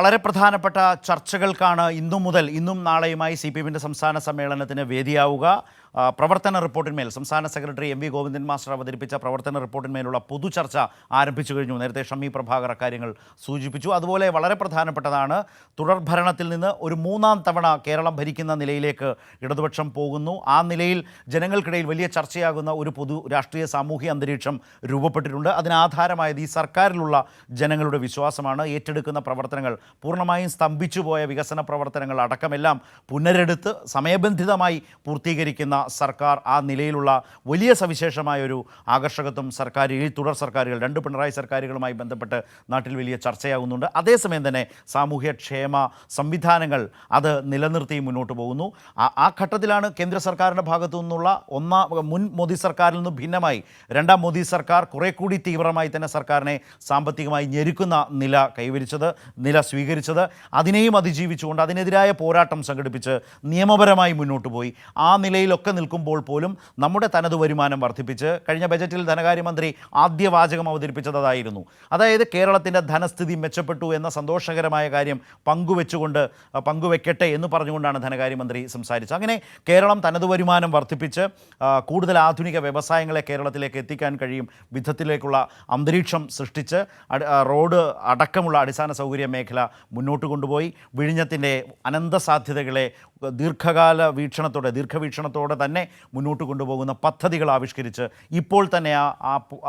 വളരെ പ്രധാനപ്പെട്ട ചർച്ചകൾക്കാണ് ഇന്നും നാളെയുമായി CPM-ന്റെ സംസ്ഥാന സമ്മേളനത്തിന് വേദിയാവുക. പ്രവർത്തന റിപ്പോർട്ടിന്മേൽ സംസ്ഥാന സെക്രട്ടറി MV ഗോവിന്ദൻ മാസ്റ്റർ അവതരിപ്പിച്ച പ്രവർത്തന റിപ്പോർട്ടിന്മേലുള്ള പൊതുചർച്ച ആരംഭിച്ചു കഴിഞ്ഞു. നേരത്തെ ഷമി പ്രഭാകർ അക്കാര്യങ്ങൾ സൂചിപ്പിച്ചു. അതുപോലെ വളരെ പ്രധാനപ്പെട്ടതാണ്, തുടർഭരണത്തിൽ നിന്ന് ഒരു മൂന്നാം തവണ കേരളം ഭരിക്കുന്ന നിലയിലേക്ക് ഇടതുപക്ഷം പോകുന്നു. ആ നിലയിൽ ജനങ്ങൾക്കിടയിൽ വലിയ ചർച്ചയാകുന്ന ഒരു പൊതു രാഷ്ട്രീയ സാമൂഹ്യ അന്തരീക്ഷം രൂപപ്പെട്ടിട്ടുണ്ട്. അതിനാധാരമായത് ഈ സർക്കാരിലുള്ള ജനങ്ങളുടെ വിശ്വാസമാണ്. ഏറ്റെടുക്കുന്ന പ്രവർത്തനങ്ങൾ പൂർണ്ണമായും സ്തംഭിച്ചുപോയ വികസന പ്രവർത്തനങ്ങൾ അടക്കമെല്ലാം പുനരെടുത്ത് സമയബന്ധിതമായി പൂർത്തീകരിക്കുന്ന സർക്കാർ, ആ നിലയിലുള്ള വലിയ സവിശേഷമായൊരു ആകർഷകത്വം തുടർ സർക്കാരുകൾ, 2 പിണറായി സർക്കാരുകളുമായി ബന്ധപ്പെട്ട് നാട്ടിൽ വലിയ ചർച്ചയാകുന്നുണ്ട്. അതേസമയം തന്നെ സാമൂഹ്യക്ഷേമ സംവിധാനങ്ങൾ അത് നിലനിർത്തി മുന്നോട്ട് പോകുന്നു. ആ ഘട്ടത്തിലാണ് കേന്ദ്ര സർക്കാരിൻ്റെ ഭാഗത്തു നിന്നുള്ള മുൻ മോദി സർക്കാരിൽ നിന്നും ഭിന്നമായി രണ്ടാം മോദി സർക്കാർ കുറെ കൂടി തീവ്രമായി തന്നെ സർക്കാരിനെ സാമ്പത്തികമായി ഞെരുക്കുന്ന നില സ്വീകരിച്ചത്. അതിനെയും അതിജീവിച്ചുകൊണ്ട് അതിനെതിരായ പോരാട്ടം സംഘടിപ്പിച്ച് നിയമപരമായി മുന്നോട്ട് പോയി. ആ നിലയിലൊക്കെ നിൽക്കുമ്പോൾ പോലും നമ്മുടെ തനത് വരുമാനം വർദ്ധിപ്പിച്ച് കഴിഞ്ഞ ബജറ്റിൽ ധനകാര്യമന്ത്രി ആദ്യ വാചകം അവതരിപ്പിച്ചതായിരുന്നു. അതായത് കേരളത്തിൻ്റെ ധനസ്ഥിതി മെച്ചപ്പെട്ടു എന്ന സന്തോഷകരമായ കാര്യം പങ്കുവെക്കട്ടെ എന്ന് പറഞ്ഞുകൊണ്ടാണ് ധനകാര്യമന്ത്രി സംസാരിച്ചത്. അങ്ങനെ കേരളം തനത് വരുമാനം വർദ്ധിപ്പിച്ച് കൂടുതൽ ആധുനിക വ്യവസായങ്ങളെ കേരളത്തിലേക്ക് എത്തിക്കാൻ കഴിയും വിധത്തിലേക്കുള്ള അന്തരീക്ഷം സൃഷ്ടിച്ച് റോഡ് അടക്കമുള്ള അടിസ്ഥാന സൗകര്യ മേഖല മുന്നോട്ട് കൊണ്ടുപോയി. വിഴിഞ്ഞത്തിൻ്റെ അനന്ത സാധ്യതകളെ ദീർഘവീക്ഷണത്തോടെ തന്നെ മുന്നോട്ട് കൊണ്ടുപോകുന്ന പദ്ധതികൾ ആവിഷ്കരിച്ച് ഇപ്പോൾ തന്നെ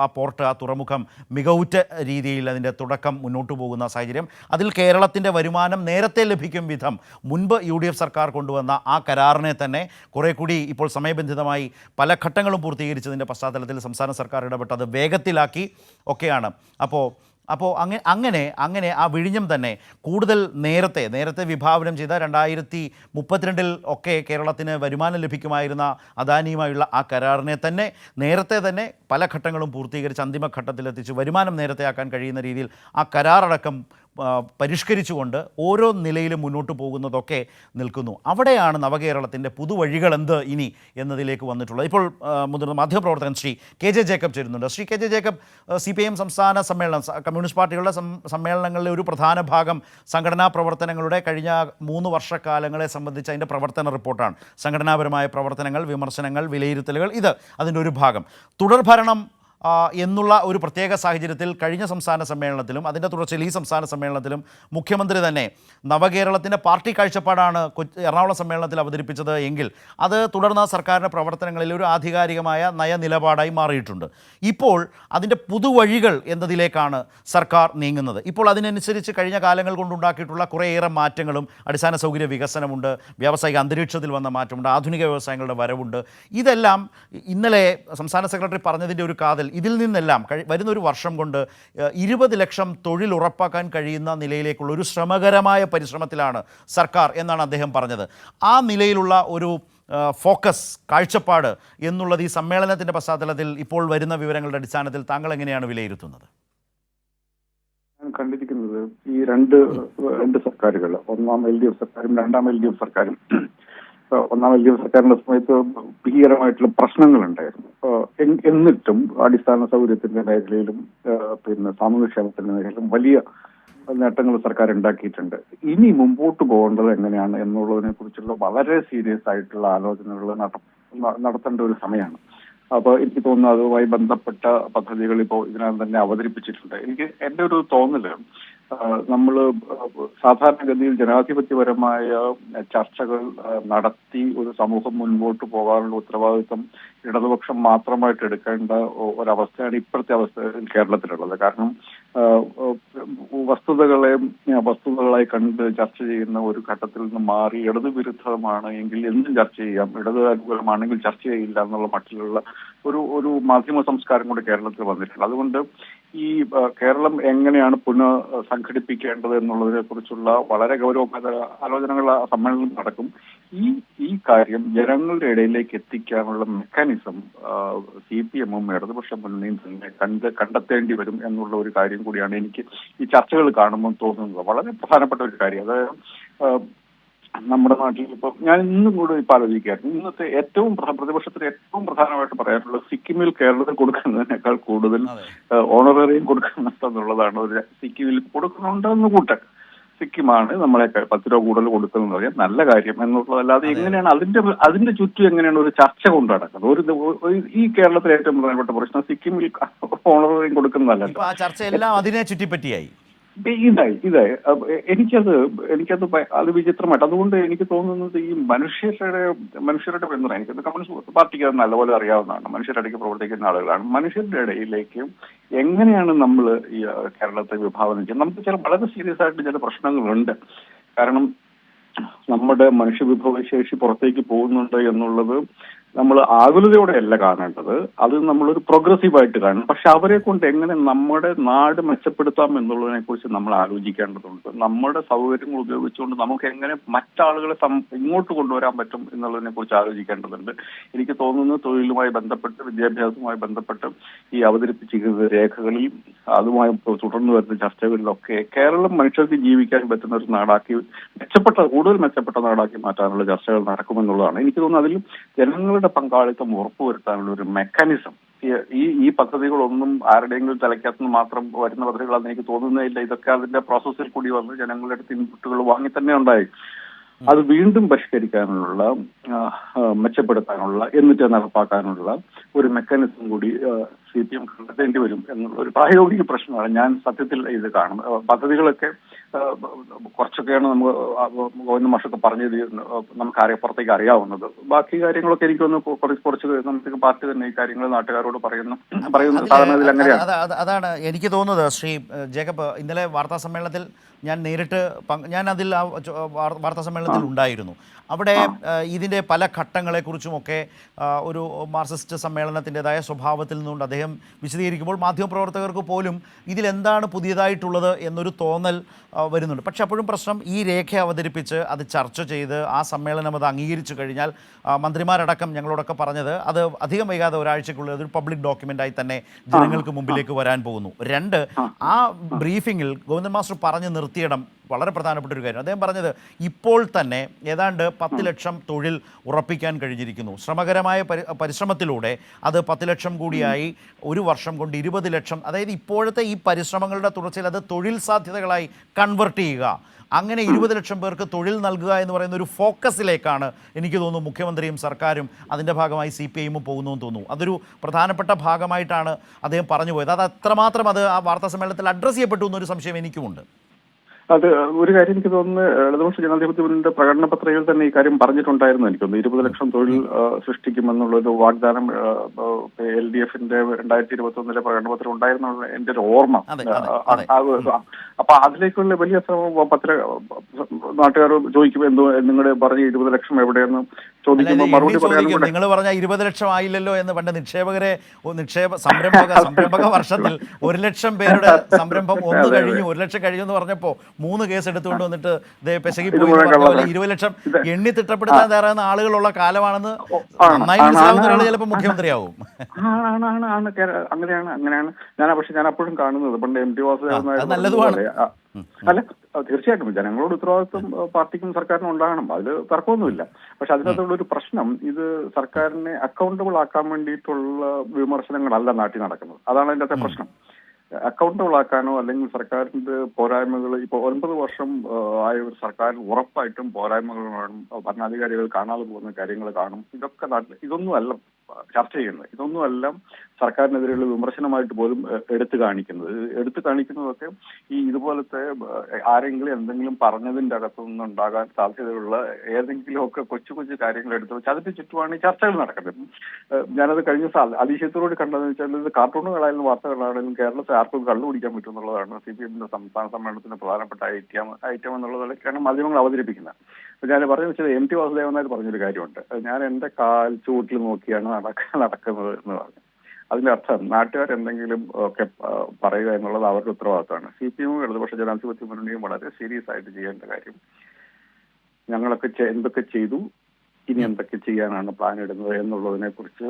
ആ പോർട്ട്, ആ തുറമുഖം മികവുറ്റ രീതിയിൽ അതിൻ്റെ തുടക്കം മുന്നോട്ട് പോകുന്ന സാഹചര്യം. അതിൽ കേരളത്തിൻ്റെ വരുമാനം നേരത്തെ ലഭിക്കും വിധം മുൻപ് UDF സർക്കാർ കൊണ്ടുവന്ന ആ കരാറിനെ തന്നെ കുറേ കൂടി ഇപ്പോൾ സമയബന്ധിതമായി പല ഘട്ടങ്ങളും പൂർത്തീകരിച്ചതിൻ്റെ പശ്ചാത്തലത്തിൽ സംസ്ഥാന സർക്കാർ ഇടപെട്ടത് വേഗത്തിലാക്കി ഒക്കെയാണ്. അപ്പോൾ അങ്ങനെ ആ വിഴിഞ്ഞം തന്നെ കൂടുതൽ നേരത്തെ വിഭാവനം ചെയ്ത 2032 ഒക്കെ കേരളത്തിന് വരുമാനം ലഭിക്കുമായിരുന്ന അദാനിയുമായുള്ള ആ കരാറിനെ നേരത്തെ തന്നെ പല ഘട്ടങ്ങളും പൂർത്തീകരിച്ച് അന്തിമ ഘട്ടത്തിലെത്തിച്ച് വരുമാനം നേരത്തെയാക്കാൻ കഴിയുന്ന രീതിയിൽ ആ കരാറടക്കം പരിഷ്കരിച്ചുകൊണ്ട് ഓരോ നിലയിലും മുന്നോട്ട് പോകുന്നതൊക്കെ നിൽക്കുന്നു. അവിടെയാണ് നവകേരളത്തിൻ്റെ പുതുവഴികൾ എന്ത് ഇനി എന്നതിലേക്ക് വന്നിട്ടുള്ളത്. ഇപ്പോൾ മുതിർന്ന മാധ്യമപ്രവർത്തകൻ ശ്രീ KJ ജേക്കബ് ചേരുന്നുണ്ട്. ശ്രീ KJ ജേക്കബ്, CPM സംസ്ഥാന സമ്മേളനം, കമ്മ്യൂണിസ്റ്റ് പാർട്ടികളുടെ സമ്മേളനങ്ങളിലെ ഒരു പ്രധാന ഭാഗം സംഘടനാ പ്രവർത്തനങ്ങളുടെ കഴിഞ്ഞ 3 വർഷക്കാലങ്ങളെ സംബന്ധിച്ച് അതിൻ്റെ പ്രവർത്തന റിപ്പോർട്ടാണ്. സംഘടനാപരമായ പ്രവർത്തനങ്ങൾ, വിമർശനങ്ങൾ, വിലയിരുത്തലുകൾ, അതിൻ്റെ ഒരു ഭാഗം. തുടർഭരണം എന്നുള്ള ഒരു പ്രത്യേക സാഹചര്യത്തിൽ കഴിഞ്ഞ സംസ്ഥാന സമ്മേളനത്തിലും അതിൻ്റെ തുടർച്ചയിൽ ഈ സംസ്ഥാന സമ്മേളനത്തിലും മുഖ്യമന്ത്രി തന്നെ നവകേരളത്തിൻ്റെ പാർട്ടി കാഴ്ചപ്പാടാണ് എറണാകുളം സമ്മേളനത്തിൽ അവതരിപ്പിച്ചത് എങ്കിൽ അത് തുടർന്ന് സർക്കാരിൻ്റെ പ്രവർത്തനങ്ങളിൽ ഒരു ആധികാരികമായ നയനിലപാടായി മാറിയിട്ടുണ്ട്. ഇപ്പോൾ അതിൻ്റെ പുതുവഴികൾ എന്നതിലേക്കാണ് സർക്കാർ നീങ്ങുന്നത്. ഇപ്പോൾ അതിനനുസരിച്ച് കഴിഞ്ഞ കാലങ്ങൾ കൊണ്ടുണ്ടാക്കിയിട്ടുള്ള കുറേയേറെ മാറ്റങ്ങളും, അടിസ്ഥാന സൗകര്യ വികസനമുണ്ട്, വ്യാവസായിക അന്തരീക്ഷത്തിൽ വന്ന മാറ്റമുണ്ട്, ആധുനിക വ്യവസായങ്ങളുടെ വരവുണ്ട്. ഇതെല്ലാം ഇന്നലെ സംസ്ഥാന സെക്രട്ടറി പറഞ്ഞതിൻ്റെ ഒരു കാതൽ, ഇതിൽ നിന്നെല്ലാം വരുന്നൊരു വർഷം കൊണ്ട് 20 ലക്ഷം തൊഴിൽ ഉറപ്പാക്കാൻ കഴിയുന്ന നിലയിലേക്കുള്ള ഒരു ശ്രമകരമായ പരിശ്രമത്തിലാണ് സർക്കാർ എന്നാണ് അദ്ദേഹം പറഞ്ഞത്. ആ നിലയിലുള്ള ഒരു ഫോക്കസ്, കാഴ്ചപ്പാട് എന്നുള്ളത് ഈ സമ്മേളനത്തിൻ്റെ പശ്ചാത്തലത്തിൽ ഇപ്പോൾ വരുന്ന വിവരങ്ങളുടെ അടിസ്ഥാനത്തിൽ താങ്കൾ എങ്ങനെയാണ് വിലയിരുത്തുന്നത്? കണ്ടിരിക്കുന്നത് ഈ രണ്ട് സർക്കാരുകൾ, ഒന്നാം LDF സർക്കാരും രണ്ടാം LDF സർക്കാരും, ഒന്നാം LDF സർക്കാരിന്റെ സമയത്ത് ഭീകരമായിട്ടുള്ള പ്രശ്നങ്ങളുണ്ടായിരുന്നു. എന്നിട്ടും അടിസ്ഥാന സൗകര്യത്തിന്റെ മേഖലയിലും സാമൂഹ്യക്ഷേമത്തിന്റെ മേഖലയിലും വലിയ നേട്ടങ്ങൾ സർക്കാർ ഉണ്ടാക്കിയിട്ടുണ്ട്. ഇനി മുമ്പോട്ട് പോകേണ്ടത് എങ്ങനെയാണ് എന്നുള്ളതിനെ കുറിച്ചുള്ള വളരെ സീരിയസ് ആയിട്ടുള്ള ആലോചനകൾ നടത്തേണ്ട ഒരു സമയമാണ്. അപ്പോൾ എനിക്ക് തോന്നുന്നു അതുമായി ബന്ധപ്പെട്ട പദ്ധതികൾ ഇപ്പോൾ ഇതിനകം തന്നെ അവതരിപ്പിച്ചിട്ടുണ്ട്. എന്റെ ഒരു തോന്നല്, നമ്മൾ സാധാരണഗതിയിൽ ജനാധിപത്യപരമായ ചർച്ചകൾ നടത്തി ഒരു സമൂഹം മുൻപോട്ട് പോകാനുള്ള ഉത്തരവാദിത്വം ഇടതുപക്ഷം മാത്രമായിട്ട് എടുക്കേണ്ട ഒരവസ്ഥയാണ് ഇപ്പോഴത്തെ അവസ്ഥ കേരളത്തിലുള്ളത്. കാരണം വസ്തുതകളായി കണ്ട് ചർച്ച ചെയ്യുന്ന ഒരു ഘട്ടത്തിൽ നിന്ന് മാറി ഇടതു വിരുദ്ധമാണ് എങ്കിൽ എന്തും ചർച്ച ചെയ്യാം, ഇടതു അനുകൂലമാണെങ്കിൽ ചർച്ച ചെയ്യില്ല എന്നുള്ള മട്ടിലുള്ള ഒരു മാധ്യമ സംസ്കാരം കൂടി കേരളത്തിൽ വന്നിട്ടുണ്ട്. അതുകൊണ്ട് ഈ കേരളം എങ്ങനെയാണ് പുനഃസംഘടിപ്പിക്കേണ്ടത് എന്നുള്ളതിനെ കുറിച്ചുള്ള വളരെ ഗൗരവമായ ആലോചനകൾ സമ്മേളനം നടക്കും. ഈ കാര്യം ജനങ്ങളുടെ ഇടയിലേക്ക് എത്തിക്കാനുള്ള മെക്കാനിസം CPM-ഉം ഇടതുപക്ഷ മുന്നണിയും തന്നെ കണ്ടെത്തേണ്ടി വരും എന്നുള്ള ഒരു കാര്യം കൂടിയാണ് എനിക്ക് ഈ ചർച്ചകൾ കാണുമ്പോൾ തോന്നുന്നത്. വളരെ പ്രധാനപ്പെട്ട ഒരു കാര്യം. അതായത് നമ്മുടെ നാട്ടിൽ ഇപ്പം ഞാൻ ഇന്നും കൂടെ ഇപ്പം ആലോചിക്കുകയായിരുന്നു, ഇന്നത്തെ പ്രതിപക്ഷത്തിന് ഏറ്റവും പ്രധാനമായിട്ട് പറയാനുള്ളത് സിക്കിമിൽ കേരളത്തിൽ കൊടുക്കുന്നതിനേക്കാൾ കൂടുതൽ ഓണറേറിയം കൊടുക്കുന്നുണ്ടെന്നുള്ളതാണ്. ഒരു സിക്കിമിൽ കൊടുക്കുന്നുണ്ടെന്ന് കൂട്ടൻ സിക്കിമാണ് നമ്മളെ 10 രൂപ കൂടുതൽ കൊടുക്കുന്നത് പറയാം നല്ല കാര്യം എന്നുള്ളതല്ലാതെ എങ്ങനെയാണ് അതിന്റെ ചുറ്റും എങ്ങനെയാണ് ഒരു ചർച്ച കൊണ്ട് നടക്കുന്നത്? ഈ കേരളത്തിലെ ഏറ്റവും പ്രധാനപ്പെട്ട പ്രശ്നം സിക്കിമിൽ ഓണറേറിയം കൊടുക്കുന്നതല്ലല്ലോ. ആ ചർച്ചയെല്ലാം അതിനെ ചുറ്റിപ്പറ്റിയായി. ഇതായി അത് വിചിത്രമായിട്ട്. അതുകൊണ്ട് എനിക്ക് തോന്നുന്നത് ഈ മനുഷ്യരുടെ ബന്ധം എനിക്ക് കമ്മ്യൂണിസ്റ്റ് പാർട്ടിക്ക് അത് നല്ലപോലെ അറിയാവുന്നതാണ്. മനുഷ്യരുടെ ഇടയ്ക്ക് പ്രവർത്തിക്കുന്ന ആളുകളാണ്. മനുഷ്യരുടെ ഇടയിലേക്ക് എങ്ങനെയാണ് നമ്മൾ ഈ കേരളത്തെ വിഭാവനം ചെയ്യുന്നത്? നമുക്ക് ചില വളരെ സീരിയസ് ആയിട്ട് ചില പ്രശ്നങ്ങളുണ്ട്. കാരണം നമ്മുടെ മനുഷ്യവിഭവശേഷി പുറത്തേക്ക് പോകുന്നുണ്ട് എന്നുള്ളത് നമ്മൾ ആകുലതയോടെയല്ല കാണേണ്ടത്, അത് നമ്മളൊരു പ്രോഗ്രസീവായിട്ട് കാണണം. പക്ഷെ അവരെ കൊണ്ട് എങ്ങനെ നമ്മുടെ നാട് മെച്ചപ്പെടുത്താം എന്നുള്ളതിനെ കുറിച്ച് നമ്മൾ ആലോചിക്കേണ്ടതുണ്ട്. നമ്മുടെ സൗകര്യങ്ങൾ ഉപയോഗിച്ചുകൊണ്ട് നമുക്ക് എങ്ങനെ മറ്റാളുകളെ ഇങ്ങോട്ട് കൊണ്ടുവരാൻ പറ്റും എന്നുള്ളതിനെ കുറിച്ച് ആലോചിക്കേണ്ടതുണ്ട്. എനിക്ക് തോന്നുന്നു തൊഴിലുമായി ബന്ധപ്പെട്ട്, വിദ്യാഭ്യാസവുമായി ബന്ധപ്പെട്ട് ഈ അവതരിപ്പിച്ചിരിക്കുന്ന രേഖകളിൽ അതുമായി തുടർന്ന് വരുന്ന ചർച്ചകളിലൊക്കെ കേരളം മനുഷ്യർക്ക് ജീവിക്കാൻ പറ്റുന്ന ഒരു നാടാക്കി കൂടുതൽ മെച്ചപ്പെട്ട നാടാക്കി മാറ്റാനുള്ള ചർച്ചകൾ നടക്കുമെന്നുള്ളതാണ്. എനിക്ക് തോന്നുന്നു അതിൽ ജനങ്ങളുടെ പങ്കാളിത്തം ഉറപ്പുവരുത്താനുള്ള ഒരു മെക്കാനിസം ഈ പദ്ധതികളൊന്നും ആരുടെയെങ്കിലും തലയ്ക്കകത്തുനിന്ന് മാത്രം വരുന്ന പദ്ധതികളാണെന്ന് എനിക്ക് തോന്നുന്നേയില്ല. ഇതൊക്കെ അതിന്റെ പ്രോസസ്സിൽ കൂടി വന്ന് ജനങ്ങളുടെ അടുത്ത് ഇൻപുട്ടുകൾ വാങ്ങി തന്നെ ഉണ്ടായി. അത് വീണ്ടും പരിഷ്കരിക്കാനുള്ള, മെച്ചപ്പെടുത്താനുള്ള, എന്നിട്ട് നടപ്പാക്കാനുള്ള ഒരു മെക്കാനിസം കൂടി CPM കണ്ടെത്തേണ്ടി വരും എന്നുള്ള ഒരു പ്രായോഗിക പ്രശ്നമാണ്. ഞാൻ സത്യത്തിൽ ഇത് കാണും. പദ്ധതികളൊക്കെ കുറച്ചൊക്കെയാണ് ഗോവിന്ദ മാഷൊക്കെ പറഞ്ഞത്, നമുക്ക് പുറത്തേക്ക് അറിയാവുന്നത്. ബാക്കി കാര്യങ്ങളൊക്കെ എനിക്കൊന്ന് കുറച്ച് നമുക്ക് പാർട്ടി തന്നെ ഈ കാര്യങ്ങൾ നാട്ടുകാരോട് പറയുന്നു സാധാരണ ഇതിൽ അങ്ങനെയാണ്. അതാണ് എനിക്ക് തോന്നുന്നത്. ശ്രീ ജേക്കബ്, ഇന്നലെ വാർത്താ സമ്മേളനത്തിൽ ഞാൻ നേരിട്ട് ഞാൻ അതിൽ വാർത്താ സമ്മേളനത്തിൽ ഉണ്ടായിരുന്നു. അവിടെ ഇതിൻ്റെ പല ഘട്ടങ്ങളെക്കുറിച്ചുമൊക്കെ ഒരു മാർക്സിസ്റ്റ് സമ്മേളനത്തിൻ്റെതായ സ്വഭാവത്തിൽ നിന്നുകൊണ്ട് അദ്ദേഹം വിശദീകരിക്കുമ്പോൾ മാധ്യമപ്രവർത്തകർക്ക് പോലും ഇതിലെന്താണ് പുതിയതായിട്ടുള്ളത് എന്നൊരു തോന്നൽ വരുന്നുണ്ട്. പക്ഷെ അപ്പോഴും പ്രശ്നം, ഈ രേഖ അവതരിപ്പിച്ച് അത് ചർച്ച ചെയ്ത് ആ സമ്മേളനം അത് അംഗീകരിച്ചു കഴിഞ്ഞാൽ മന്ത്രിമാരടക്കം ഞങ്ങളോടൊക്കെ പറഞ്ഞത് അത് അധികം വൈകാതെ ഒരാഴ്ചക്കുള്ളിൽ അതൊരു പബ്ലിക് ഡോക്യുമെൻ്റായി തന്നെ ജനങ്ങൾക്ക് മുമ്പിലേക്ക് വരാൻ പോകുന്നു. 2, ആ ബ്രീഫിങ്ങിൽ ഗോവിന്ദൻ മാസ്റ്റർ പറഞ്ഞു നിർത്തിയിടം വളരെ പ്രധാനപ്പെട്ട ഒരു കാര്യം. അദ്ദേഹം പറഞ്ഞത് ഇപ്പോൾ തന്നെ ഏതാണ്ട് 10 ലക്ഷം തൊഴിൽ ഉറപ്പിക്കാൻ കഴിഞ്ഞിരിക്കുന്നു. ശ്രമകരമായ പരിശ്രമത്തിലൂടെ അത് 10 ലക്ഷം കൂടിയായി ഒരു വർഷം കൊണ്ട് 20 ലക്ഷം. അതായത് ഇപ്പോഴത്തെ ഈ പരിശ്രമങ്ങളുടെ തുടർച്ചയിൽ അത് തൊഴിൽ സാധ്യതകളായി കൺവെർട്ട് ചെയ്യുക, അങ്ങനെ 20 ലക്ഷം പേർക്ക് തൊഴിൽ നൽകുക എന്ന് പറയുന്ന ഒരു ഫോക്കസിലേക്കാണ് എനിക്ക് തോന്നുന്നു മുഖ്യമന്ത്രിയും സർക്കാരും അതിൻ്റെ ഭാഗമായി CPIM പോകുന്നു എന്ന് തോന്നുന്നു. അതൊരു പ്രധാനപ്പെട്ട ഭാഗമായിട്ടാണ് അദ്ദേഹം പറഞ്ഞു പോയത്. അത് അത്രമാത്രം അത് ആ വാർത്താ സമ്മേളനത്തിൽ അഡ്രസ്സ് ചെയ്യപ്പെട്ടു എന്നൊരു സംശയം എനിക്കുമുണ്ട്. അത് ഒരു കാര്യം എനിക്ക് തോന്നുന്നു, ഇടതുപക്ഷ ജനാധിപത്യ മുന്നണിയുടെ പ്രകടന പത്രികയിൽ തന്നെ ഈ കാര്യം പറഞ്ഞിട്ടുണ്ടായിരുന്നു. എനിക്കൊന്ന് 20 ലക്ഷം തൊഴിൽ സൃഷ്ടിക്കുമെന്നുള്ളൊരു വാഗ്ദാനം LDFന്റെ 2021 പ്രകടന പത്രം ഉണ്ടായിരുന്നു എന്റെ ഒരു ഓർമ്മ. അപ്പൊ അതിലേക്കുള്ള വലിയ നാട്ടുകാർ ചോദിക്കുമ്പോൾ എന്തോ നിങ്ങൾ പറഞ്ഞ 20 ലക്ഷം എവിടെയെന്ന് ചോദിക്കുമ്പോൾ മറുപടി പറയാൻ, നിങ്ങൾ പറഞ്ഞ 20 ലക്ഷം ആയില്ലല്ലോ എന്ന് പണ്ട് സംരംഭക വർഷത്തിൽ 1 ലക്ഷം പേരുടെ സംരംഭം ഒന്ന് കഴിഞ്ഞു, 1 ലക്ഷം കഴിഞ്ഞു എന്ന് പറഞ്ഞപ്പോൾ 3 കേസ് എടുത്തുകൊണ്ട് വന്നിട്ട് പെശകി പോയി. 20 ലക്ഷം എണ്ണി തിട്ടപ്പെടുത്താൻ തയ്യാറാകുന്ന ആളുകളുള്ള കാലമാണെന്ന് നന്നായി മനസ്സിലാവുന്ന ഒരാൾ ചിലപ്പോൾ മുഖ്യമന്ത്രിയാവും. അങ്ങനെയാണ് ഞാൻ അപ്പോഴും കാണുന്നത്. പണ്ട് MT വാസുദേവൻ നല്ലതുമാണ്. അല്ല, തീർച്ചയായിട്ടും ജനങ്ങളോട് ഉത്തരവാദിത്വം പാർട്ടിക്കും സർക്കാരിനും ഉണ്ടാകണം, അതിൽ തർക്കമൊന്നുമില്ല. പക്ഷെ അതിനകത്തുള്ള ഒരു പ്രശ്നം, ഇത് സർക്കാരിനെ അക്കൗണ്ടബിൾ ആക്കാൻ വേണ്ടിയിട്ടുള്ള വിമർശനങ്ങളല്ല നാട്ടിൽ നടക്കുന്നത്. അതാണ് അതിൻ്റെ അകത്തെ പ്രശ്നം. അക്കൗണ്ടബിൾ ആക്കാനോ അല്ലെങ്കിൽ സർക്കാരിന്റെ പോരായ്മകൾ, ഇപ്പൊ 9 വർഷം ആയ ഒരു സർക്കാർ ഉറപ്പായിട്ടും പോരായ്മകൾ കാണും, ഭരണാധികാരികൾ കാണാതെ പോകുന്ന കാര്യങ്ങൾ കാണും. ഇതൊന്നും അല്ല ചർച്ച ചെയ്യുന്നത്. ഇതൊന്നുമല്ല സർക്കാരിനെതിരെയുള്ള വിമർശനമായിട്ട് പോലും എടുത്തു കാണിക്കുന്നതൊക്കെ ഈ ഇതുപോലത്തെ ആരെങ്കിലും എന്തെങ്കിലും പറഞ്ഞതിന്റെ അകത്തുനിന്ന് ഉണ്ടാകാൻ സാധ്യതയുള്ള ഏതെങ്കിലുമൊക്കെ കൊച്ചു കൊച്ചു കാര്യങ്ങൾ എടുത്തു വെച്ച് അതിന്റെ ചുറ്റുമാണ് ഈ ചർച്ചകൾ നടക്കുന്നത്. ഞാനത് കഴിഞ്ഞ അതിശയത്തോട് കണ്ടതെന്ന് വെച്ചാൽ, ഇത് കാർട്ടൂണുകളായാലും വാർത്തകളാണെങ്കിലും കേരളത്തിൽ ആർക്കും കള്ളു കുടിക്കാൻ പറ്റും എന്നുള്ളതാണ് CPMന്റെ സംസ്ഥാന സമ്മേളനത്തിന്റെ പ്രധാനപ്പെട്ട ഐറ്റം എന്നുള്ളതൊക്കെയാണ് മാധ്യമങ്ങൾ അവതരിപ്പിക്കുന്നത്. അപ്പൊ ഞാൻ പറഞ്ഞു വെച്ചത്, MT വാസുദേവൻ നായർ പറഞ്ഞൊരു കാര്യമുണ്ട്, ഞാൻ എന്റെ കാൽ ചൂട്ടിൽ നോക്കിയാണ് നടക്കുന്നത് എന്ന് പറഞ്ഞു. അതിന്റെ അർത്ഥം നാട്ടുകാരെന്തെങ്കിലും ഒക്കെ പറയുക എന്നുള്ളത് അവരുടെ ഉത്തരവാദിത്തമാണ്. CPM ഇടതുപക്ഷ ജനാധിപത്യ മുന്നണിയും വളരെ സീരിയസ് ആയിട്ട് ചെയ്യേണ്ട കാര്യം, ഞങ്ങളൊക്കെ എന്തൊക്കെ ചെയ്തു, ഇനി എന്തൊക്കെ ചെയ്യാനാണ് പ്ലാൻ ഇടുന്നത് എന്നുള്ളതിനെ കുറിച്ച്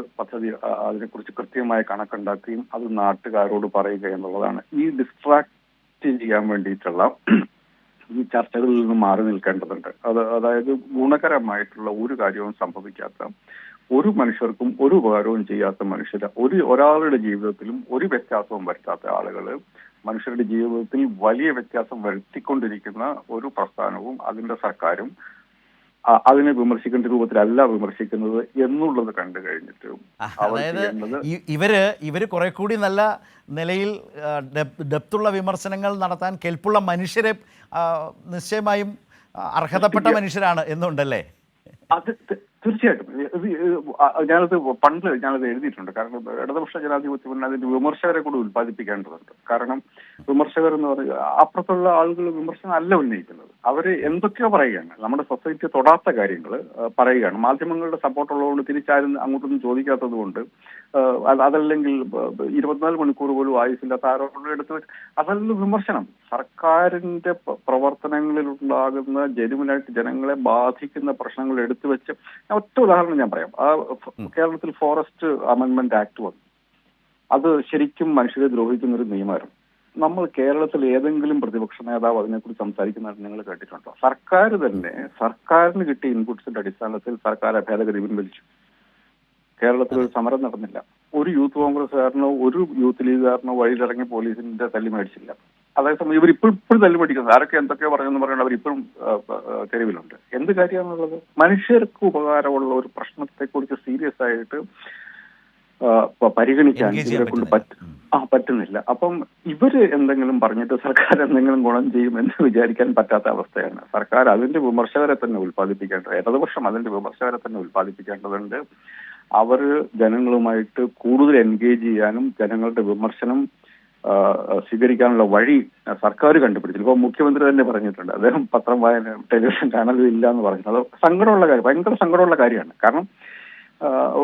അതിനെക്കുറിച്ച് കൃത്യമായ കണക്കുണ്ടാക്കുകയും അത് നാട്ടുകാരോട് പറയുക എന്നുള്ളതാണ്. ഈ ഡിസ്ട്രാക്ട് ചെയ്യാൻ വേണ്ടിയിട്ടുള്ള ഈ ചർച്ചകളിൽ നിന്ന് മാറി നിൽക്കേണ്ടതുണ്ട്. അതായത് ഗുണകരമായിട്ടുള്ള ഒരു കാര്യവും സംഭവിക്കാത്ത ഒരു മനുഷ്യർക്കും ഒരു ഉപകാരവും ചെയ്യാത്ത മനുഷ്യർ, ഒരാളുടെ ജീവിതത്തിലും ഒരു വ്യത്യാസവും വരുത്താത്ത ആളുകൾ മനുഷ്യരുടെ ജീവിതത്തിൽ വലിയ വ്യത്യാസം വരുത്തിക്കൊണ്ടിരിക്കുന്ന ഒരു പ്രസ്ഥാനവും അതിന്റെ സർക്കാരും അതിനെ വിമർശിക്കേണ്ട രൂപത്തിലല്ല വിമർശിക്കുന്നത് എന്നുള്ളത് കണ്ടു കഴിഞ്ഞിട്ട് അവർ അതായത് ചെയ്യുന്നത് ഇവര് കുറെ കൂടി നല്ല നിലയിൽ ഡെപ്തുള്ള വിമർശനങ്ങൾ നടത്താൻ കെൽപ്പുള്ള മനുഷ്യരെ നിശ്ചയമായും അർഹതപ്പെട്ട മനുഷ്യരാണ് എന്നുണ്ടല്ലേ? അത് തീർച്ചയായിട്ടും ഞാനത് ഞാനത് എഴുതിയിട്ടുണ്ട്. കാരണം ഇടതുപക്ഷ ജനാധിപത്യ മുന്നണി അതിന്റെ വിമർശകരെ കൂടി ഉത്പാദിപ്പിക്കേണ്ടതുണ്ട്. കാരണം വിമർശകർ എന്ന് പറയുക അപ്പുറത്തുള്ള ആളുകൾ വിമർശനം അല്ല ഉന്നയിക്കുന്നത്, അവര് എന്തൊക്കെയോ പറയുകയാണ്, നമ്മുടെ സൊസൈറ്റി തൊടാത്ത കാര്യങ്ങൾ പറയുകയാണ്. മാധ്യമങ്ങളുടെ സപ്പോർട്ട് ഉള്ളതുകൊണ്ട് തിരിച്ചാരും അങ്ങോട്ടൊന്നും ചോദിക്കാത്തത് കൊണ്ട്, അതല്ലെങ്കിൽ 24 മണിക്കൂർ പോലും ആയുസില്ലാത്ത ആരോപണം എടുത്ത് വെച്ച് അതല്ല വിമർശനം. സർക്കാരിന്റെ പ്രവർത്തനങ്ങളിൽ ഉണ്ടാകുന്ന ജനുവിനായിട്ട് ജനങ്ങളെ ബാധിക്കുന്ന പ്രശ്നങ്ങൾ എടുത്തു വെച്ച് ഒറ്റ ഉദാഹരണം ഞാൻ പറയാം. കേരളത്തിൽ ഫോറസ്റ്റ് അമെന്റ്മെന്റ് ആക്ട് വന്നു. അത് ശരിക്കും മനുഷ്യരെ ദ്രോഹിക്കുന്ന ഒരു നിയമമായിരുന്നു. നമ്മൾ കേരളത്തിൽ ഏതെങ്കിലും പ്രതിപക്ഷ നേതാവ് അതിനെക്കുറിച്ച് സംസാരിക്കുന്നതായിട്ട് നിങ്ങൾ കേട്ടിട്ടുണ്ടോ? സർക്കാർ തന്നെ സർക്കാരിന് കിട്ടിയ ഇൻപുട്സിന്റെ അടിസ്ഥാനത്തിൽ സർക്കാർ ഭേദഗതി പിൻവലിച്ചു. കേരളത്തിൽ ഒരു സമരം നടന്നില്ല. ഒരു യൂത്ത് കോൺഗ്രസ്സുകാരനോ ഒരു യൂത്ത് ലീഗുകാരനോ വഴിയിലിറങ്ങി പോലീസിന്റെ തല്ലി മേടിച്ചില്ല. അതേസമയം ഇവർ ഇപ്പോഴും തല്ലി മേടിക്കുന്നത്, ആരൊക്കെ എന്തൊക്കെയോ പറഞ്ഞെന്ന് പറയുന്നത് അവരിപ്പോഴും തെരുവിലുണ്ട്. എന്ത് കാര്യമാണുള്ളത്? മനുഷ്യർക്ക് ഉപകാരമുള്ള ഒരു പ്രശ്നത്തെക്കുറിച്ച് സീരിയസ് ആയിട്ട് പരിഗണിക്കാൻ ഇവരെ കൊണ്ട് പറ്റുന്നില്ല. അപ്പം ഇവര് എന്തെങ്കിലും പറഞ്ഞിട്ട് സർക്കാർ എന്തെങ്കിലും ഗുണം ചെയ്യുമെന്ന് വിചാരിക്കാൻ പറ്റാത്ത അവസ്ഥയാണ്. സർക്കാർ അതിന്റെ വിമർശകരെ തന്നെ ഉത്പാദിപ്പിക്കേണ്ടത്, ഇടതുപക്ഷം അതിന്റെ വിമർശകരെ തന്നെ ഉത്പാദിപ്പിക്കേണ്ടതുണ്ട്. അവർ ജനങ്ങളുമായിട്ട് കൂടുതൽ എൻഗേജ് ചെയ്യാനും ജനങ്ങളുടെ വിമർശനം സ്വീകരിക്കാനുള്ള വഴി സർക്കാർ കണ്ടുപിടിച്ചു. ഇപ്പോൾ മുഖ്യമന്ത്രി തന്നെ പറഞ്ഞിട്ടുണ്ട്, അദ്ദേഹം പത്രം വായന ടെലിവിഷൻ ചാനലും ഇല്ല എന്ന് പറഞ്ഞത്. അത് സങ്കടമുള്ള കാര്യം, ഭയങ്കര സങ്കടമുള്ള കാര്യമാണ്. കാരണം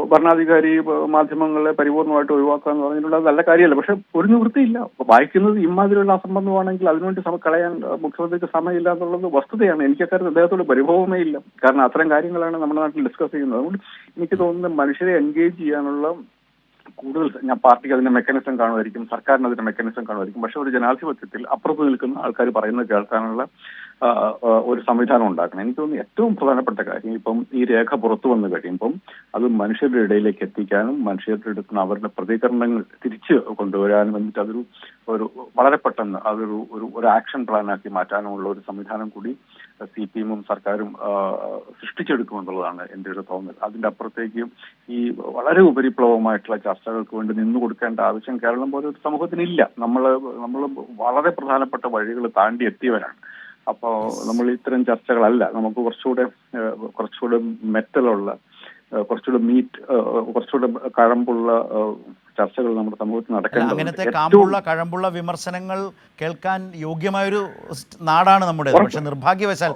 ഭരണാധികാരി മാധ്യമങ്ങളെ പരിപൂർണമായിട്ട് ഒഴിവാക്കുക എന്ന് പറഞ്ഞിട്ടുള്ളത് നല്ല കാര്യമല്ല. പക്ഷെ ഒരു നിവൃത്തിയില്ല. വായിക്കുന്നത് ഇമാതിരിയുള്ള അസംബന്ധമാണെങ്കിൽ അതിനുവേണ്ടി കളയാൻ മുഖ്യമന്ത്രിക്ക് സമയമില്ല എന്നുള്ളത് വസ്തുതയാണ്. എനിക്കക്കാര്യത്തിൽ അദ്ദേഹത്തോട് പരിഭവമേ ഇല്ല. കാരണം അത്തരം കാര്യങ്ങളാണ് നമ്മുടെ നാട്ടിൽ ഡിസ്കസ് ചെയ്യുന്നത്. അതുകൊണ്ട് എനിക്ക് തോന്നുന്നത് മനുഷ്യരെ എൻഗേജ് ചെയ്യാനുള്ള കൂടുതൽ, ഞാൻ പാർട്ടിക്ക് അതിന്റെ മെക്കാനിസം കാണുമായിരിക്കും, സർക്കാരിന് അതിന്റെ മെക്കാനിസം കാണുമായിരിക്കും. പക്ഷെ ഒരു ജനാധിപത്യത്തിൽ അപ്പുറത്ത് നിൽക്കുന്ന ആൾക്കാർ പറയുന്നത് കേൾക്കാനുള്ള ഒരു സംവിധാനം ഉണ്ടാക്കണം. എനിക്ക് തോന്നുന്നു ഏറ്റവും പ്രധാനപ്പെട്ട കാര്യം ഇപ്പം ഈ രേഖ പുറത്തു വന്നു കഴിയുമ്പം അത് മനുഷ്യരുടെ ഇടയിലേക്ക് എത്തിക്കാനും മനുഷ്യരുടെ അടുത്ത് അവരുടെ പ്രതികരണങ്ങൾ തിരിച്ച് കൊണ്ടുവരാനും എന്നിട്ട് അതൊരു വളരെ പെട്ടെന്ന് അതൊരു ഒരു ആക്ഷൻ പ്ലാനാക്കി മാറ്റാനുമുള്ള ഒരു സംവിധാനം കൂടി CPM-ഉം സർക്കാരും സൃഷ്ടിച്ചെടുക്കുമെന്നുള്ളതാണ് എൻ്റെ ഒരു തോന്നൽ. അതിന്റെ അപ്പുറത്തേക്ക് ഈ വളരെ ഉപരിപ്ലവമായിട്ടുള്ള ചർച്ചകൾക്ക് വേണ്ടി നിന്നു കൊടുക്കേണ്ട ആവശ്യം കേരളം പോലെ ഒരു സമൂഹത്തിനില്ല. നമ്മൾ വളരെ പ്രധാനപ്പെട്ട വഴികൾ താണ്ടി എത്തിയവരാണ്. അപ്പോൾ നമ്മൾ ഇത്തരം ചർച്ചകളല്ല, നമുക്ക് കുറച്ചുകൂടെ മെറ്റലുള്ള, കുറച്ചുകൂടെ കുറച്ചുകൂടെ കഴമ്പുള്ള ചർച്ചകൾ നമ്മുടെ സമൂഹത്തിൽ നടക്കേണ്ടത്. അങ്ങനത്തെ കഴമ്പുള്ള വിമർശനങ്ങൾ കേൾക്കാൻ യോഗ്യമായൊരു നാടാണ് നമ്മുടേത്. പക്ഷെ നിർഭാഗ്യവശാൽ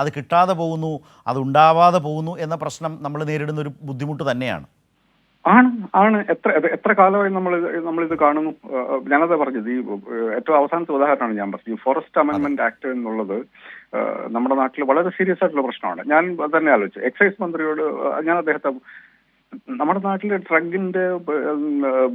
അത് കിട്ടാതെ പോകുന്നു, അത് ഉണ്ടാവാതെ പോകുന്നു എന്ന പ്രശ്നം നമ്മൾ നേരിടുന്ന ഒരു ബുദ്ധിമുട്ട് തന്നെയാണ്. ആണ് എത്ര കാലമായി നമ്മളിത് കാണുന്നു. ഞാനത് പറഞ്ഞത് ഈ ഏറ്റവും അവസാനത്തെ ഉദാഹരണമാണ് ഞാൻ പറഞ്ഞത്. ഈ ഫോറസ്റ്റ് അമെന്റ്മെന്റ് ആക്ട് എന്നുള്ളത് നമ്മുടെ നാട്ടിൽ വളരെ സീരിയസ് ആയിട്ടുള്ള പ്രശ്നമാണ്. ഞാൻ തന്നെ ആലോചിച്ചു, എക്സൈസ് മന്ത്രിയോട് ഞാൻ അദ്ദേഹത്തെ, നമ്മുടെ നാട്ടിലെ ഡ്രഗിന്റെ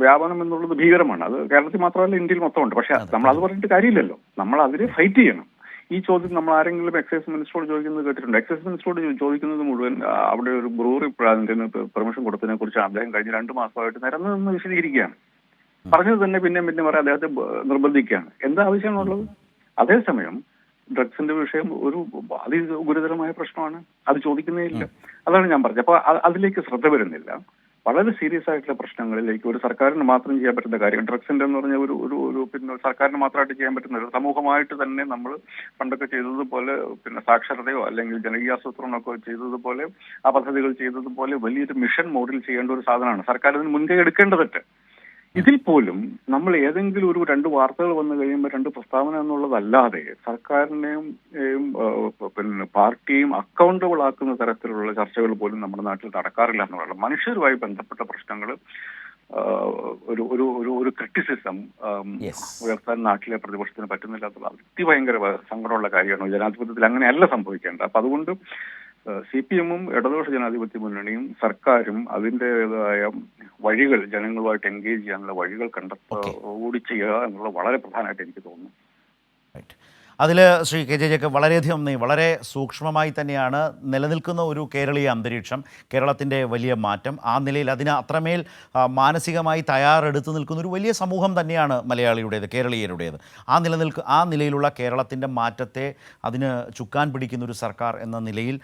വ്യാപനം എന്നുള്ളത് ഭീകരമാണ്. അത് കേരളത്തിൽ മാത്രമല്ല ഇന്ത്യയിൽ മൊത്തമുണ്ട്. പക്ഷെ നമ്മൾ അത് പറഞ്ഞിട്ട് കാര്യമില്ലല്ലോ, നമ്മൾ അതിനെ ഫൈറ്റ് ചെയ്യണം. ഈ ചോദ്യം നമ്മൾ ആരെങ്കിലും എക്സൈസ് മിനിസ്റ്ററോട് ചോദിക്കുന്നത് കേട്ടിട്ടുണ്ട്? എക്സൈസ് മിനിസ്റ്ററോട് ചോദിക്കുന്നത് മുഴുവൻ അവിടെ ഒരു ബ്രൂവറി അതിന് പെർമിഷൻ കൊടുത്തതിനെ കുറിച്ച് അദ്ദേഹം കഴിഞ്ഞ 2 മാസമായിട്ട് നിരന്ന് വിശദീകരിക്കുകയാണ്. പറഞ്ഞത് തന്നെ പിന്നെ പറയാൻ അദ്ദേഹത്തെ നിർബന്ധിക്കുകയാണ്. എന്താ ആവശ്യമാണുള്ളത്? അതേസമയം ഡ്രഗ്സിന്റെ വിഷയം ഒരു അതിഗുരുതരമായ പ്രശ്നമാണ്, അത് ചോദിക്കുന്നേ ഇല്ല. അതാണ് ഞാൻ പറഞ്ഞത്. അപ്പൊ അതിലേക്ക് ശ്രദ്ധ വരുന്നില്ല. വളരെ സീരിയസ് ആയിട്ടുള്ള പ്രശ്നങ്ങളിലേക്ക് ഒരു സർക്കാരിന് മാത്രം ചെയ്യാൻ പറ്റുന്ന കാര്യം, ഡ്രഗ്സിന്റെ എന്ന് പറഞ്ഞ ഒരു പിന്നെ സർക്കാരിന് മാത്രമായിട്ട് ചെയ്യാൻ പറ്റുന്ന ഒരു സമൂഹമായിട്ട് തന്നെ നമ്മൾ പണ്ടൊക്കെ ചെയ്തതുപോലെ, പിന്നെ സാക്ഷരതയോ അല്ലെങ്കിൽ ജനകീയാസൂത്രണമൊക്കെ ചെയ്തതുപോലെ, ആ പദ്ധതികൾ ചെയ്തതുപോലെ വലിയൊരു മിഷൻ മോഡിൽ ചെയ്യേണ്ട ഒരു സാധനമാണ്. സർക്കാർ അതിന് മുൻകൈ എടുക്കേണ്ടതുണ്ട്. ഇതിൽ പോലും നമ്മൾ ഏതെങ്കിലും ഒരു 2 വാർത്തകൾ വന്നു കഴിയുമ്പോൾ 2 പ്രസ്താവന എന്നുള്ളതല്ലാതെ സർക്കാരിനെയും പിന്നെ പാർട്ടിയെയും അക്കൗണ്ടബിൾ ആക്കുന്ന തരത്തിലുള്ള ചർച്ചകൾ പോലും നമ്മുടെ നാട്ടിൽ നടക്കാറില്ല എന്നുള്ളത്. മനുഷ്യരുമായി ബന്ധപ്പെട്ട പ്രശ്നങ്ങൾ ഒരു ക്രിറ്റിസിസം ഉയർത്താൻ നാട്ടിലെ പ്രതിപക്ഷത്തിന് പറ്റുന്നില്ലാത്തത് അതിഭയങ്കര സങ്കടമുള്ള കാര്യമാണ്. ജനാധിപത്യത്തിൽ അങ്ങനെയല്ല സംഭവിക്കേണ്ടത്. അപ്പൊ അതുകൊണ്ട് CPM-ഉം ഇടതുപക്ഷ ജനാധിപത്യ മുന്നണിയും സർക്കാരും അതിൻ്റെതായ വഴികൾ, ജനങ്ങളുമായിട്ട് എൻഗേജ് ചെയ്യാനുള്ള വഴികൾ കൂടി ചെയ്യുക എന്നുള്ളത് വളരെ പ്രധാനമായിട്ട് എനിക്ക് തോന്നുന്നു. അതിൽ ശ്രീ കെ ജെ ജേക്കബ് വളരെയധികം നന്ദി. വളരെ സൂക്ഷ്മമായി തന്നെയാണ് നിലനിൽക്കുന്ന ഒരു കേരളീയ അന്തരീക്ഷം, കേരളത്തിൻ്റെ വലിയ മാറ്റം. ആ നിലയിൽ അതിന് അത്രമേൽ മാനസികമായി തയ്യാറെടുത്ത് നിൽക്കുന്ന ഒരു വലിയ സമൂഹം തന്നെയാണ് മലയാളിയുടേത്, കേരളീയരുടേത്. ആ നിലയിലുള്ള കേരളത്തിൻ്റെ മാറ്റത്തെ അതിന് ചുക്കാൻ പിടിക്കുന്ന ഒരു സർക്കാർ എന്ന നിലയിൽ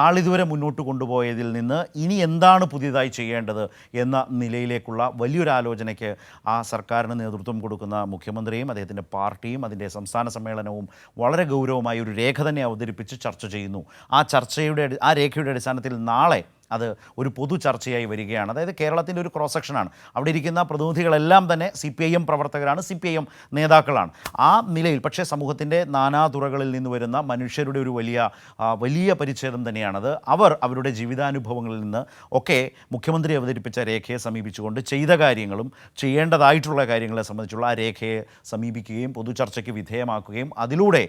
നാളിതുവരെ മുന്നോട്ട് കൊണ്ടുപോയതിൽ നിന്ന് ഇനി എന്താണ് പുതിയതായി ചെയ്യേണ്ടത് എന്ന നിലയിലേക്കുള്ള വലിയൊരു ആലോചനയ്ക്ക് ആ സർക്കാരിന് നേതൃത്വം കൊടുക്കുന്ന മുഖ്യമന്ത്രിയും അദ്ദേഹത്തിൻ്റെ പാർട്ടിയും അതിൻ്റെ സംസ്ഥാന സമ്മേളനവും വളരെ ഗൗരവമായി ഒരു രേഖ തന്നെ അവതരിപ്പിച്ച് ചർച്ച ചെയ്യുന്നു. ആ രേഖയുടെ അടിസ്ഥാനത്തിൽ നാളെ അത് ഒരു പൊതു ചർച്ചയായി വരികയാണ്. അതായത് കേരളത്തിൻ്റെ ഒരു ക്രോസ് സെക്ഷനാണ്. അവിടെ ഇരിക്കുന്ന പ്രതിനിധികളെല്ലാം തന്നെ CPIM പ്രവർത്തകരാണ്, CPIM നേതാക്കളാണ്. ആ നിലയിൽ പക്ഷേ സമൂഹത്തിൻ്റെ നാനാതുറകളിൽ നിന്ന് വരുന്ന മനുഷ്യരുടെ ഒരു വലിയ പരിച്ഛേദം തന്നെയാണത്. അവരുടെ ജീവിതാനുഭവങ്ങളിൽ നിന്ന് ഒക്കെ മുഖ്യമന്ത്രി അവതരിപ്പിച്ച രേഖയെ സമീപിച്ചുകൊണ്ട് ചെയ്ത കാര്യങ്ങളും ചെയ്യേണ്ടതായിട്ടുള്ള കാര്യങ്ങളെ സംബന്ധിച്ചുള്ള ആ രേഖയെ സമീപിക്കുകയും പൊതു ചർച്ചയ്ക്ക് വിധേയമാക്കുകയും അതിലൂടെ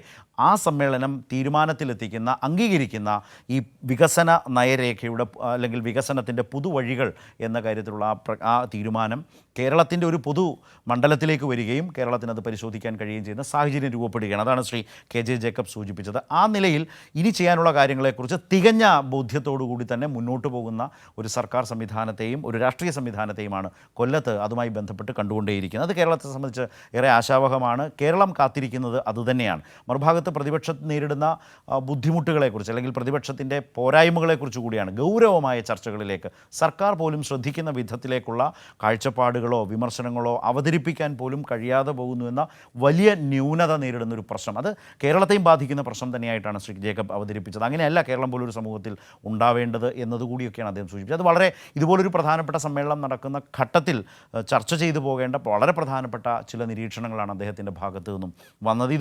ആ സമ്മേളനം തീരുമാനത്തിലെത്തിക്കുന്ന, അംഗീകരിക്കുന്ന ഈ വികസന നയരേഖയുടെ അല്ലെങ്കിൽ വികസനത്തിൻ്റെ പുതുവഴികൾ എന്ന കാര്യത്തിലുള്ള ആ തീരുമാനം കേരളത്തിൻ്റെ ഒരു പൊതു മണ്ഡലത്തിലേക്ക് വരികയും കേരളത്തിന് അത് പരിശോധിക്കാൻ കഴിയുകയും ചെയ്യുന്ന സാഹചര്യം രൂപപ്പെടുകയാണ്. അതാണ് ശ്രീ കെ ജെ ജേക്കബ് സൂചിപ്പിച്ചത്. ആ നിലയിൽ ഇനി ചെയ്യാനുള്ള കാര്യങ്ങളെക്കുറിച്ച് തികഞ്ഞ ബോധ്യത്തോടു കൂടി തന്നെ മുന്നോട്ട് പോകുന്ന ഒരു സർക്കാർ സംവിധാനത്തെയും ഒരു രാഷ്ട്രീയ സംവിധാനത്തെയും കൊല്ലത്ത് അതുമായി ബന്ധപ്പെട്ട് കണ്ടുകൊണ്ടേയിരിക്കുന്നത്. അത് കേരളത്തെ സംബന്ധിച്ച് ഏറെ ആശാവഹമാണ്. കേരളം കാത്തിരിക്കുന്നത് അതുതന്നെയാണ്. മറുഭാഗത്ത് പ്രതിപക്ഷം നേരിടുന്ന ബുദ്ധിമുട്ടുകളെക്കുറിച്ച് അല്ലെങ്കിൽ പ്രതിപക്ഷത്തിൻ്റെ പോരായ്മകളെക്കുറിച്ച് കൂടിയാണ് ഗൗരവമായ ചർച്ചകളിലേക്ക് സർക്കാർ പോലും ശ്രദ്ധിക്കുന്ന വിധത്തിലേക്കുള്ള കാഴ്ചപ്പാടുകളോ വിമർശനങ്ങളോ അവതരിപ്പിക്കാൻ പോലും കഴിയാതെ പോകുന്നു എന്ന വലിയ ന്യൂനത നേരിടുന്ന ഒരു പ്രശ്നം, അത് കേരളത്തെയും ബാധിക്കുന്ന പ്രശ്നം തന്നെയായിട്ടാണ് ശ്രീ ജേക്കബ് അവതരിപ്പിച്ചത്. അങ്ങനെയല്ല കേരളം പോലൊരു സമൂഹത്തിൽ ഉണ്ടാവേണ്ടത് എന്നതുകൂടിയൊക്കെയാണ് അദ്ദേഹം സൂചിപ്പിച്ചത്. അത് വളരെ ഇതുപോലൊരു പ്രധാനപ്പെട്ട സമ്മേളനം നടക്കുന്ന ഘട്ടത്തിൽ ചർച്ച ചെയ്തു പോകേണ്ട വളരെ പ്രധാനപ്പെട്ട ചില നിരീക്ഷണങ്ങളാണ് അദ്ദേഹത്തിൻ്റെ ഭാഗത്തു നിന്നും വന്നത്.